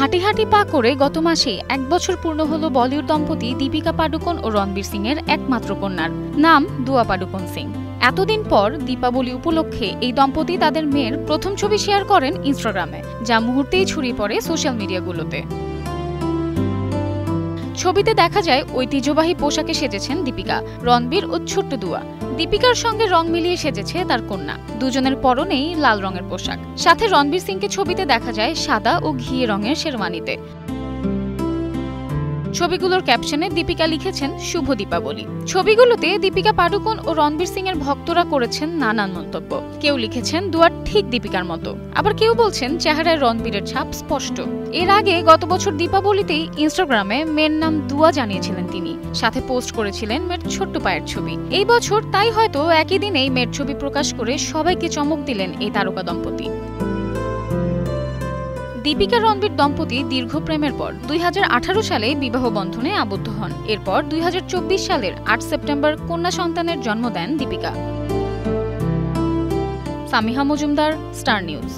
হাঁটি হাঁটি পা করে গত মাসে 1 বছর পূর্ণ হলো বলিউড দম্পতি দীপিকা পাডুকোন ও রণবীর সিং এর একমাত্র কন্যার নাম দুয়া পাডুকোন সিং। এতদিন পর দীপাবলি উপলক্ষে এই দম্পতি তাদের মেয়ের প্রথম ছবি শেয়ার করেন ইনস্টাগ্রামে, যা মুহূর্তেই ছড়িয়ে পড়ে সোশ্যাল মিডিয়াগুলোতে। ছবিতে দেখা যায় ঐতিহ্যবাহী পোশাকে সেজেছেন দীপিকা, রণবীর ও ছোট্ট দুয়া। দীপিকার সঙ্গে রং মিলিয়ে সেজেছে তার কন্যা, দুজনের পরনেই লাল রঙের পোশাক। সাথে রণবীর সিংকে ছবিতে দেখা যায় সাদা ও ঘিয়ে রঙের শেরওয়ানিতে। ছবিগুলোর ক্যাপশনে দীপিকা লিখেছেন শুভ দীপাবলি। ছবিগুলোতে দীপিকা পাডুকোন ও রণবীর সিং এর ভক্তরা করেছেন নানান মন্তব্য। কেউ লিখেছেন দুয়ার ঠিক দীপিকার মতো, আবার কেউ বলছেন চেহারায় রণবীরের ছাপ স্পষ্ট। এর আগে গত বছর দীপাবলিতেই ইনস্টাগ্রামে মেয়ের নাম দুয়া জানিয়েছিলেন তিনি, সাথে পোস্ট করেছিলেন মেয়ের ছোট্ট পায়ের ছবি। এই বছর তাই হয়তো একই দিনেই মেয়ের ছবি প্রকাশ করে সবাইকে চমক দিলেন এই তারকা দম্পতি। দীপিকা রণবীর দম্পতি দীর্ঘ প্রেমের পর 2018 সালে বিবাহ বন্ধনে আবদ্ধ হন। এরপর 2024 সালের 8 সেপ্টেম্বর কন্যা সন্তানের জন্ম দেন দীপিকা। Samiha Majumdar, Star news.